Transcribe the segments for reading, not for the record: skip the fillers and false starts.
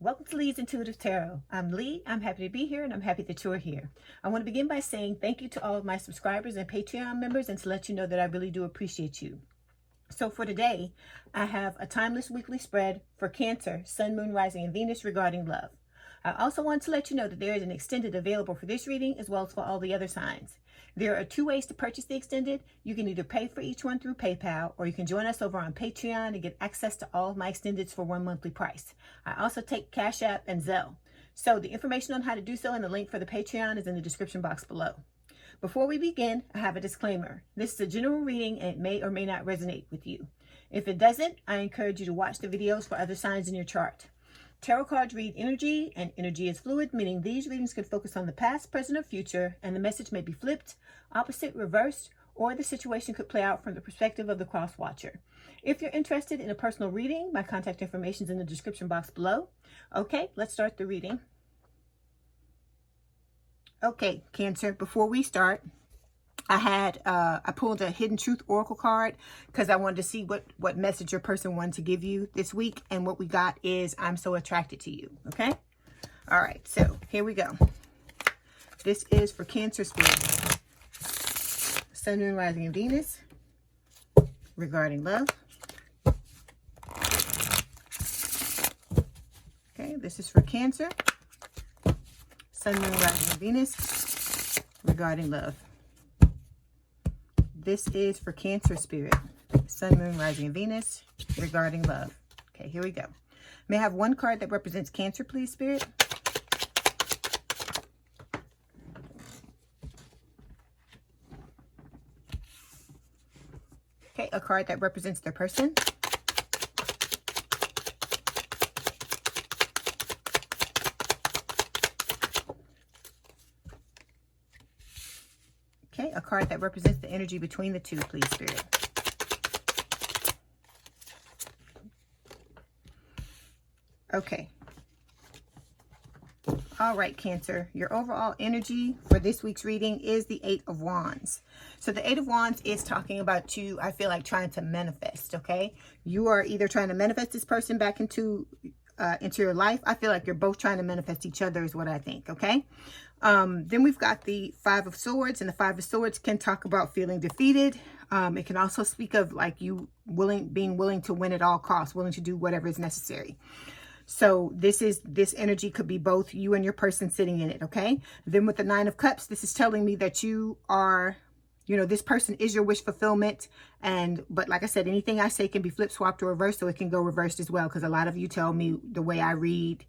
Welcome to Leigh's Intuitive Tarot. I'm Leigh. I'm happy to be here and I'm happy that you're here. I want to begin by saying thank you to all of my subscribers and Patreon members and to let you know that I really do appreciate you. So for today, I have a timeless weekly spread for Cancer, Sun, Moon, Rising, and Venus regarding love. I also want to let you know that there is an extended available for this reading as well as for all the other signs. There are two ways to purchase the extended. You can either pay for each one through PayPal, or you can join us over on Patreon and get access to all of my extendeds for one monthly price. I also take Cash App and Zelle. So the information on how to do so and the link for the Patreon is in the description box below. Before we begin, I have a disclaimer. This is a general reading and it may or may not resonate with you. If it doesn't, I encourage you to watch the videos for other signs in your chart. Tarot cards read energy, and energy is fluid, meaning these readings could focus on the past, present, or future, and the message may be flipped, opposite, reversed, or the situation could play out from the perspective of the cross-watcher. If you're interested in a personal reading, my contact information is in the description box below. Okay, let's start the reading. Okay, Cancer, before we start, I pulled a Hidden Truth Oracle card because I wanted to see what message your person wanted to give you this week. And what we got is, I'm so attracted to you. Okay. All right. So here we go. This is for Cancer spirit. Sun, Moon, Rising, and Venus regarding love. Okay. This is for Cancer. Sun, Moon, Rising, and Venus regarding love. This is for Cancer spirit, Sun, Moon, Rising, and Venus regarding love. Okay, here we go. May I have one card that represents Cancer, please, Spirit? Okay, a card that represents their person. Okay, a card that represents the energy between the two, please, Spirit. Okay. All right, Cancer. Your overall energy for this week's reading is the Eight of Wands. So the Eight of Wands is talking about you, I feel like, trying to manifest, okay? You are either trying to manifest this person back into your life. I feel like you're both trying to manifest each other is what I think, okay? Then we've got the Five of Swords, and the Five of Swords can talk about feeling defeated. It can also speak of like you being willing to win at all costs, willing to do whatever is necessary. So this energy could be both you and your person sitting in it, okay? Then with the Nine of Cups, this is telling me that you are, this person is your wish fulfillment. But like I said, anything I say can be flip, swapped, or reversed, so it can go reversed as well, because a lot of you tell me the way I read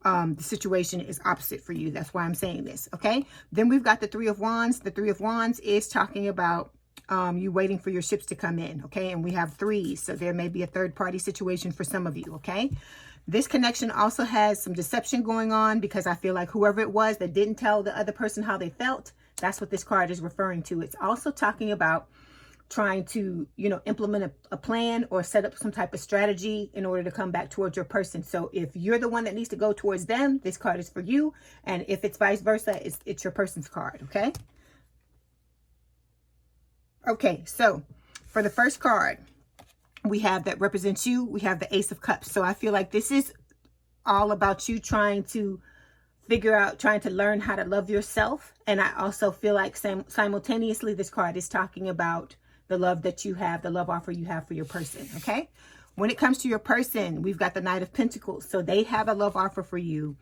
the situation is opposite for you. That's why I'm saying this, okay? Then we've got the Three of Wands. The Three of Wands is talking about you waiting for your ships to come in, okay? And we have threes, so there may be a third-party situation for some of you, okay? This connection also has some deception going on, because I feel like whoever it was that didn't tell the other person how they felt, that's what this card is referring to. It's also talking about trying to, implement a plan or set up some type of strategy in order to come back towards your person. So if you're the one that needs to go towards them, this card is for you. And if it's vice versa, it's your person's card, okay? Okay, so for the first card we have that represents you, we have the Ace of Cups. So I feel like this is all about you trying to trying to learn how to love yourself. And I also feel like simultaneously this card is talking about the love that you have, the love offer you have for your person, okay? When it comes to your person, we've got the Knight of Pentacles. So they have a love offer for you,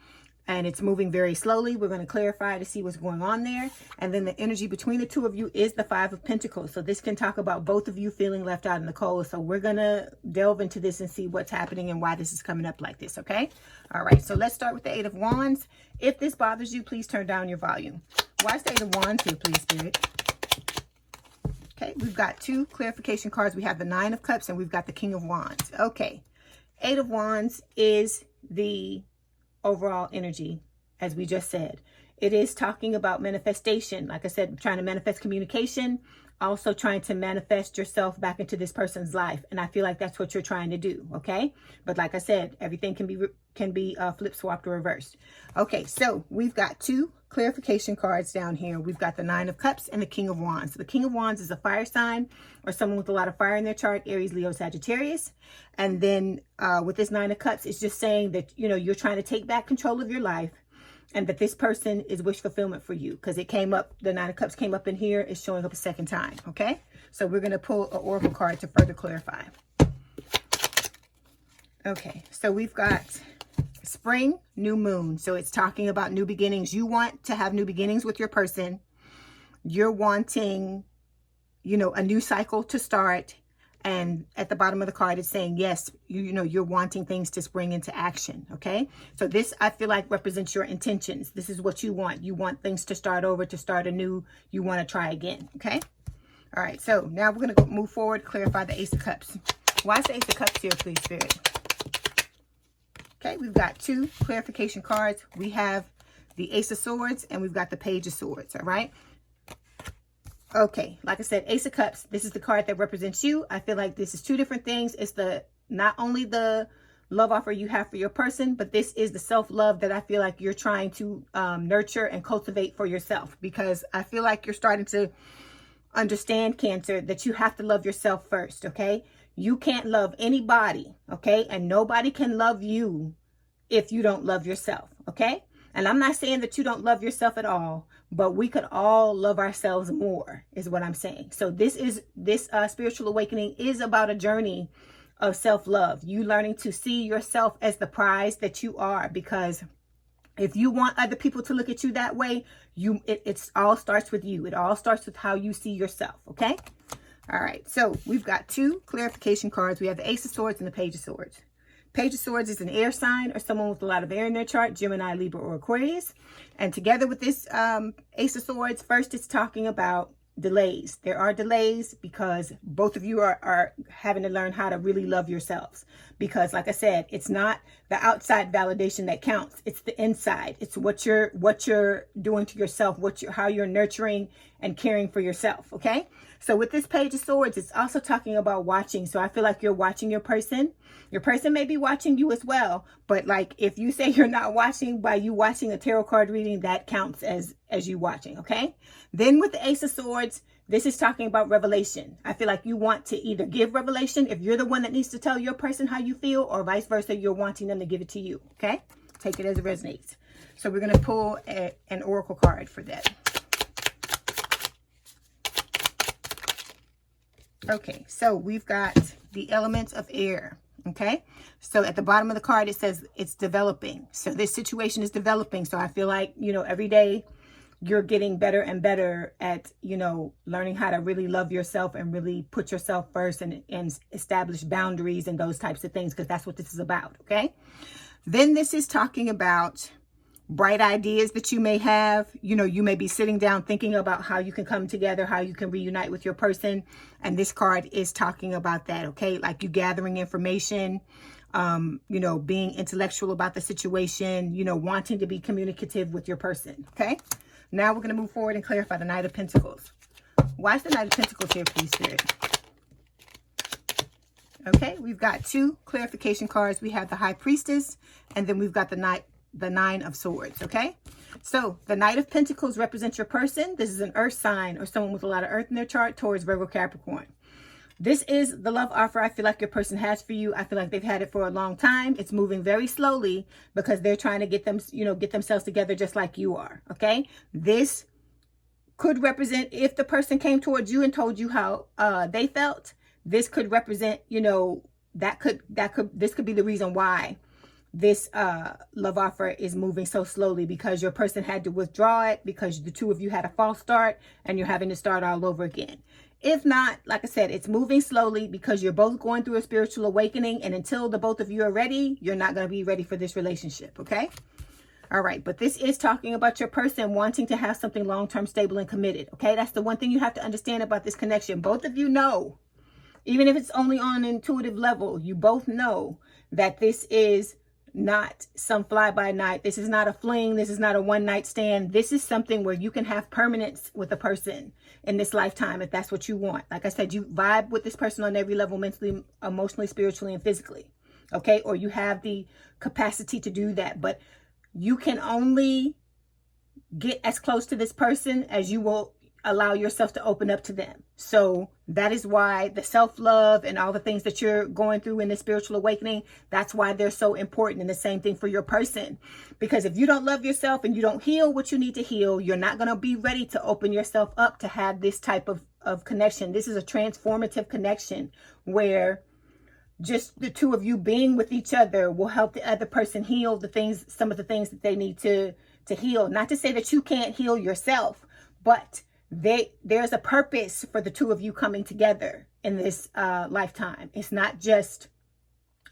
and it's moving very slowly. We're going to clarify to see what's going on there. And then the energy between the two of you is the Five of Pentacles. So this can talk about both of you feeling left out in the cold. So we're going to delve into this and see what's happening and why this is coming up like this, okay? All right, so let's start with the Eight of Wands. If this bothers you, please turn down your volume. Why is the Eight of Wands here, please, Spirit? Okay, we've got two clarification cards. We have the Nine of Cups and we've got the King of Wands. Okay, Eight of Wands is the overall energy, as we just said. It is talking about manifestation. Like I said, trying to manifest communication, also trying to manifest yourself back into this person's life. And I feel like that's what you're trying to do, okay? But like I said, everything can be flipped, swapped, or reversed. Okay, so we've got two clarification cards down here. We've got the Nine of Cups and the King of Wands. The King of Wands is a fire sign or someone with a lot of fire in their chart, Aries, Leo, Sagittarius. And then with this Nine of Cups, it's just saying that, you know, you're trying to take back control of your life and that this person is wish fulfillment for you, because it came up, the Nine of Cups came up in here. It's showing up a second time, okay? So we're going to pull an oracle card to further clarify. Okay, so we've got spring, new moon. So it's talking about new beginnings. You want to have new beginnings with your person. You're wanting, you know, a new cycle to start. And at the bottom of the card, it's saying, yes, you know, you're wanting things to spring into action. Okay. So this, I feel like, represents your intentions. This is what you want. You want things to start over, to start anew. You want to try again. Okay. All right. So now we're going to move forward, clarify the Ace of Cups. Why is the Ace of Cups here, please, Spirit? Okay, we've got two clarification cards. We have the Ace of Swords and we've got the Page of Swords, all right? Okay, like I said, Ace of Cups, this is the card that represents you. I feel like this is two different things. It's the not only the love offer you have for your person, but this is the self-love that I feel like you're trying to nurture and cultivate for yourself, because I feel like you're starting to understand, Cancer, that you have to love yourself first, okay? You can't love anybody, okay? And nobody can love you if you don't love yourself, okay? And I'm not saying that you don't love yourself at all, but we could all love ourselves more, is what I'm saying. So this spiritual awakening is about a journey of self-love. You learning to see yourself as the prize that you are, because if you want other people to look at you that way, it all starts with you. It all starts with how you see yourself, okay? All right, so we've got two clarification cards. We have the Ace of Swords and the Page of Swords. Page of Swords is an air sign or someone with a lot of air in their chart, Gemini, Libra, or Aquarius. And together with this Ace of Swords, first it's talking about delays. There are delays because both of you are having to learn how to really love yourselves. Because like I said, it's not the outside validation that counts. It's the inside. It's what you're doing to yourself, how you're nurturing and caring for yourself. Okay. So with this Page of Swords, it's also talking about watching. So I feel like you're watching your person. Your person may be watching you as well. But like if you say you're not watching, by you watching a tarot card reading, that counts as you watching. Okay. Then with the Ace of Swords, this is talking about revelation. I feel like you want to either give revelation if you're the one that needs to tell your person how you feel, or vice versa, you're wanting them to give it to you. Okay. Take it as it resonates. So we're going to pull an oracle card for that. Okay, so we've got the elements of air, okay? So at the bottom of the card, it says it's developing. So this situation is developing. So I feel like, you know, every day you're getting better and better at, you know, learning how to really love yourself and really put yourself first and establish boundaries and those types of things, because that's what this is about, okay? Then this is talking about bright ideas that you may have. You know, you may be sitting down thinking about how you can come together, how you can reunite with your person. And this card is talking about that, okay? Like you gathering information, you know, being intellectual about the situation, you know, wanting to be communicative with your person, okay? Now we're going to move forward and clarify the Knight of Pentacles. Why is the Knight of Pentacles here, please, Spirit? Okay, we've got two clarification cards. We have the High Priestess, and then we've got the Nine of Swords, okay? So the Knight of Pentacles represents your person. This is an earth sign or someone with a lot of earth in their chart, Taurus, Virgo, Capricorn. This is the love offer I feel like your person has for you. I feel like they've had it for a long time. It's moving very slowly because they're trying to get themselves together just like you are, okay? This could represent, if the person came towards you and told you how they felt, this could represent, you know, this could be the reason why this love offer is moving so slowly, because your person had to withdraw it because the two of you had a false start and you're having to start all over again. If not, like I said, it's moving slowly because you're both going through a spiritual awakening, and until the both of you are ready, you're not going to be ready for this relationship, okay? All right, but this is talking about your person wanting to have something long-term, stable, and committed, okay? That's the one thing you have to understand about this connection. Both of you know, even if it's only on an intuitive level, you both know that this is not some fly-by-night. This is not a fling. This is not a one-night stand. This is something where you can have permanence with a person in this lifetime if that's what you want. Like I said, you vibe with this person on every level, mentally, emotionally, spiritually, and physically, okay? Or you have the capacity to do that, but you can only get as close to this person as you will allow yourself to open up to them. So that is why the self-love and all the things that you're going through in the spiritual awakening, that's why they're so important. And the same thing for your person. Because if you don't love yourself and you don't heal what you need to heal, you're not going to be ready to open yourself up to have this type of connection. This is a transformative connection where just the two of you being with each other will help the other person heal the things, some of the things that they need to heal. Not to say that you can't heal yourself, but there's a purpose for the two of you coming together in this lifetime. It's not just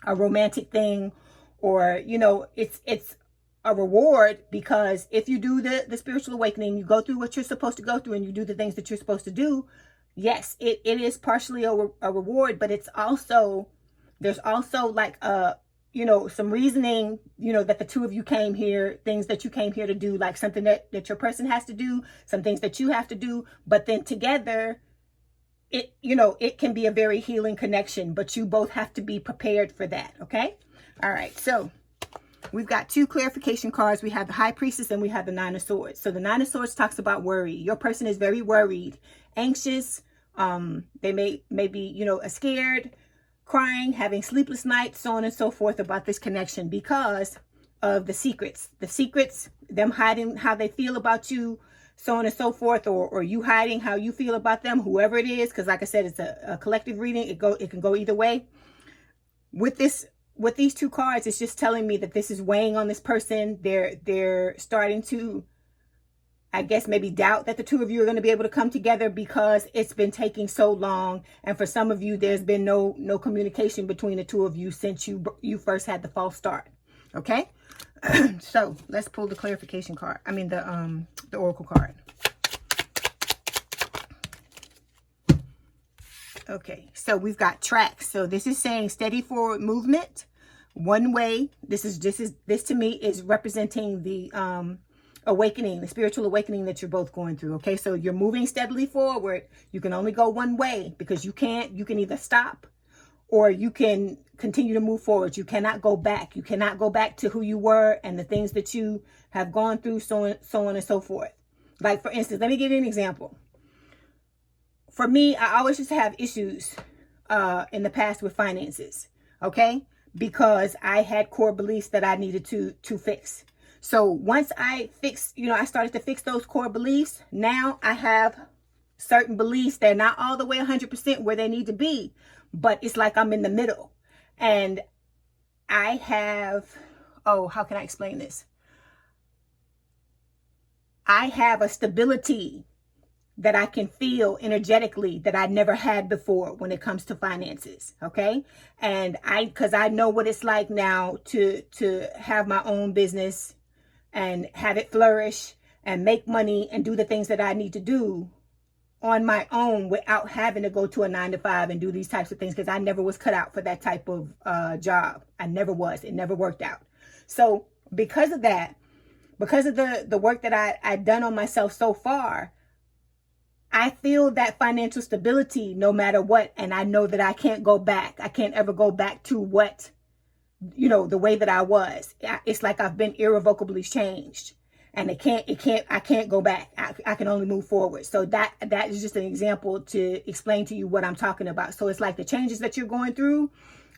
a romantic thing, or, you know, it's a reward, because if you do the spiritual awakening, you go through what you're supposed to go through and you do the things that you're supposed to do. Yes, it is partially a reward, but it's also, there's also like you know, some reasoning, you know, that the two of you came here, things that you came here to do, like something that your person has to do, some things that you have to do, but then together, it, you know, it can be a very healing connection, but you both have to be prepared for that. Okay. All right. So we've got two clarification cards. We have the High Priestess and we have the Nine of Swords. So the Nine of Swords talks about worry. Your person is very worried, anxious. They may be, you know, scared, crying, having sleepless nights, so on and so forth about this connection because of the secrets, them hiding how they feel about you, so on and so forth, or you hiding how you feel about them, whoever it is. Because like I said, it's a collective reading. It can go either way. With these two cards, it's just telling me that this is weighing on this person. They're starting to, I guess, maybe doubt that the two of you are going to be able to come together because it's been taking so long. And for some of you, there's been no communication between the two of you since you first had the false start. Okay. So let's pull the clarification card. I mean, the oracle card. Okay. So we've got tracks. So this is saying steady forward movement, one way. This to me is representing the, awakening, the spiritual awakening that you're both going through. Okay, so you're moving steadily forward. You can only go one way because you can either stop or you can continue to move forward. You cannot go back. You cannot go back to who you were and the things that you have gone through, so on and so forth. Like, for instance, let me give you an example. For me, I always used to have issues in the past with finances. Okay, because I had core beliefs that I needed to fix. So once I fixed, you know, I started to fix those core beliefs. Now I have certain beliefs. They're not all the way 100% where they need to be, but it's like I'm in the middle. And I have, how can I explain this? I have a stability that I can feel energetically that I never had before when it comes to finances. Okay. And because I know what it's like now to have my own business and have it flourish and make money and do the things that I need to do on my own without having to go to a 9-to-5 and do these types of things, because I never was cut out for that type of job. I never was. It never worked out. So because of that, because of the work that I've done on myself so far, I feel that financial stability no matter what. And I know that I can't go back. I can't ever go back to what, you know, the way that I was. It's like I've been irrevocably changed, and I can't go back. I can only move forward. So that is just an example to explain to you what I'm talking about. So it's like the changes that you're going through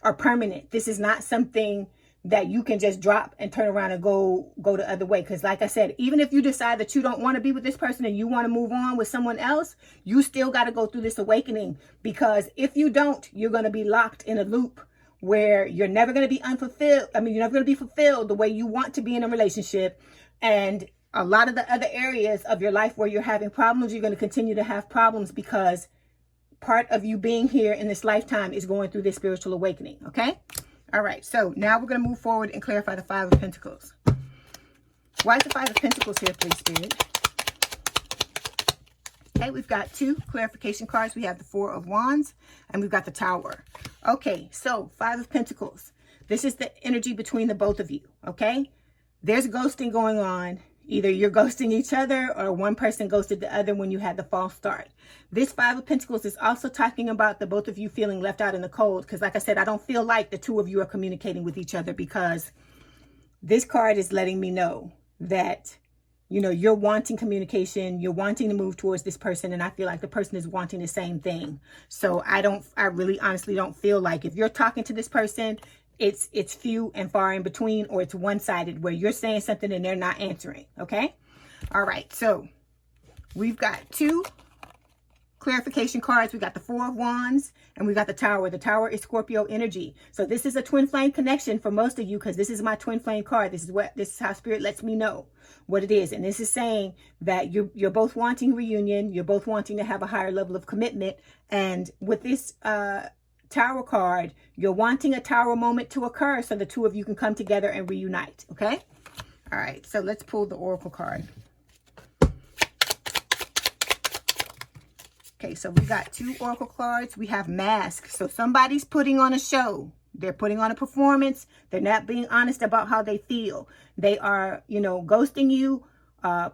are permanent. This is not something that you can just drop and turn around and go the other way. Because like I said, even if you decide that you don't want to be with this person and you want to move on with someone else, you still got to go through this awakening. Because if you don't, you're going to be locked in a loop where you're never going to be unfulfilled. I mean, you're never going to be fulfilled the way you want to be in a relationship. And a lot of the other areas of your life where you're having problems, you're going to continue to have problems because part of you being here in this lifetime is going through this spiritual awakening. Okay. All right. So now we're going to move forward and clarify the Five of Pentacles. Why is the Five of Pentacles here, please, Spirit? Okay, we've got two clarification cards. We have the Four of Wands and we've got the Tower. Okay, so Five of Pentacles. This is the energy between the both of you, okay? There's ghosting going on. Either you're ghosting each other or one person ghosted the other when you had the false start. This Five of Pentacles is also talking about the both of you feeling left out in the cold. Because like I said, I don't feel like the two of you are communicating with each other, because this card is letting me know that you know, you're wanting communication, you're wanting to move towards this person, and I feel like the person is wanting the same thing. So I really honestly don't feel like if you're talking to this person, it's few and far in between, or it's one-sided where you're saying something and they're not answering. Okay. All right. So we've got 2 clarification cards. We got the 4 of Wands and we got the Tower. The Tower is Scorpio energy. So this is a twin flame connection for most of you, because this is my twin flame card. This is how Spirit lets me know what it is. And this is saying that you're both wanting reunion. You're both wanting to have a higher level of commitment. And with this Tower card, you're wanting a Tower moment to occur so the 2 of you can come together and reunite. Okay. All right. So let's pull the Oracle card. Okay, so we got 2 Oracle cards. We have Mask. So somebody's putting on a show. They're putting on a performance. They're not being honest about how they feel. They are, you know, ghosting you,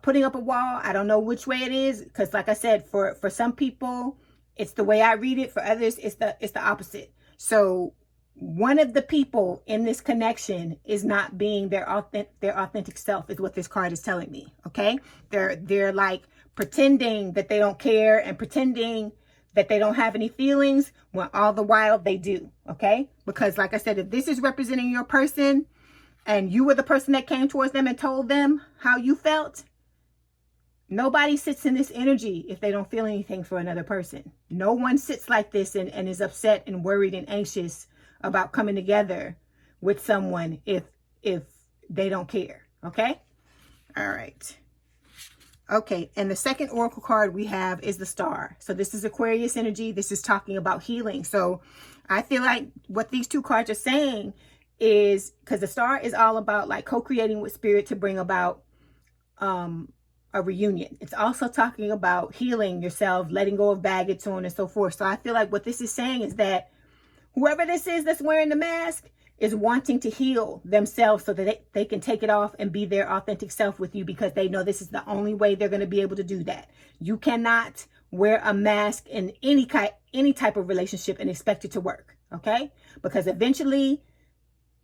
putting up a wall. I don't know which way it is, because like I said, for some people, it's the way I read it. For others, it's the opposite. So one of the people in this connection is not being their authentic self, is what this card is telling me. Okay, they're like pretending that they don't care and pretending that they don't have any feelings, when all the while they do. Okay, because like I said, if this is representing your person and you were the person that came towards them and told them how you felt, nobody sits in this energy if they don't feel anything for another person. No one sits like this and is upset and worried and anxious about coming together with someone if they don't care. Okay. All right. Okay, and the second Oracle card we have is the Star. So this is Aquarius energy. This is talking about healing. So I feel like what these 2 cards are saying is, because the Star is all about like co-creating with Spirit to bring about a reunion. It's also talking about healing yourself, letting go of baggage, so on and so forth. So I feel like what this is saying is that whoever this is that's wearing the mask is wanting to heal themselves so that they can take it off and be their authentic self with you, because they know this is the only way they're going to be able to do that. You cannot wear a mask in any type of relationship and expect it to work. Okay, because eventually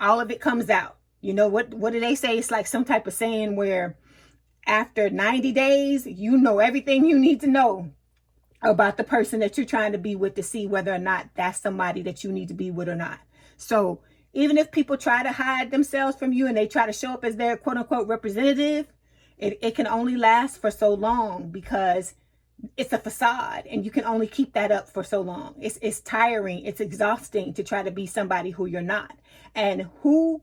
all of it comes out. You know what do they say? It's like some type of saying where after 90 days, you know everything you need to know about the person that you're trying to be with, to see whether or not that's somebody that you need to be with or not. So even if people try to hide themselves from you and they try to show up as their quote unquote representative, it can only last for so long, because it's a facade and you can only keep that up for so long. It's tiring. It's exhausting to try to be somebody who you're not. And who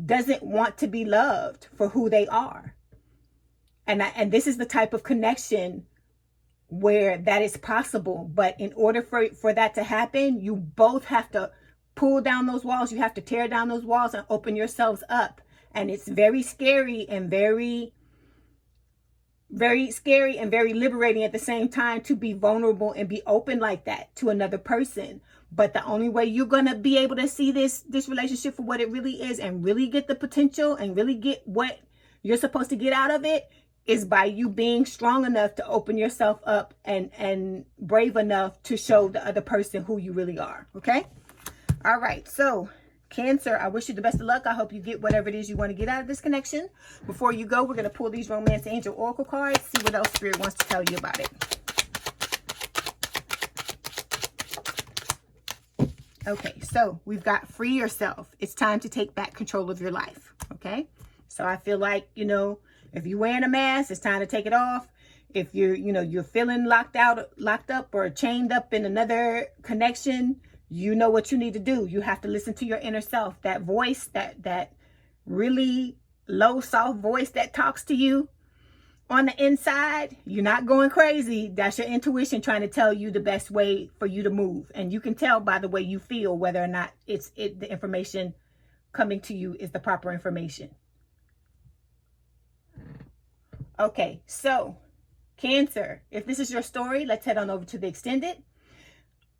doesn't want to be loved for who they are? And this is the type of connection where that is possible. But in order for that to happen, you both have to pull down those walls. You have to tear down those walls and open yourselves up. And it's very scary and very scary and very liberating at the same time to be vulnerable and be open like that to another person. But the only way you're going to be able to see this relationship for what it really is and really get the potential and really get what you're supposed to get out of it is by you being strong enough to open yourself up and brave enough to show the other person who you really are. Okay. All right. So Cancer, I wish you the best of luck. I hope you get whatever it is you want to get out of this connection. Before you go, we're going to pull these Romance Angel Oracle cards, see what else Spirit wants to tell you about it. Okay, so we've got free yourself. It's time to take back control of your life. Okay, so I feel like, if you're wearing a mask, it's time to take it off. If you're feeling locked up or chained up in another connection, you know what you need to do. You have to listen to your inner self, that voice, that really low, soft voice that talks to you on the inside. You're not going crazy. That's your intuition trying to tell you the best way for you to move. And you can tell by the way you feel whether or not the information coming to you is the proper information. Okay, so Cancer, if this is your story, let's head on over to the extended.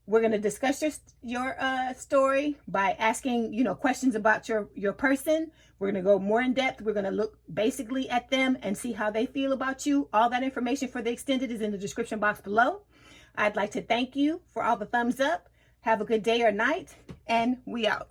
We're going to discuss your story by asking, questions about your person. We're going to go more in depth. We're going to look basically at them and see how they feel about you. All that information for the extended is in the description box below. I'd like to thank you for all the thumbs up. Have a good day or night, and we out.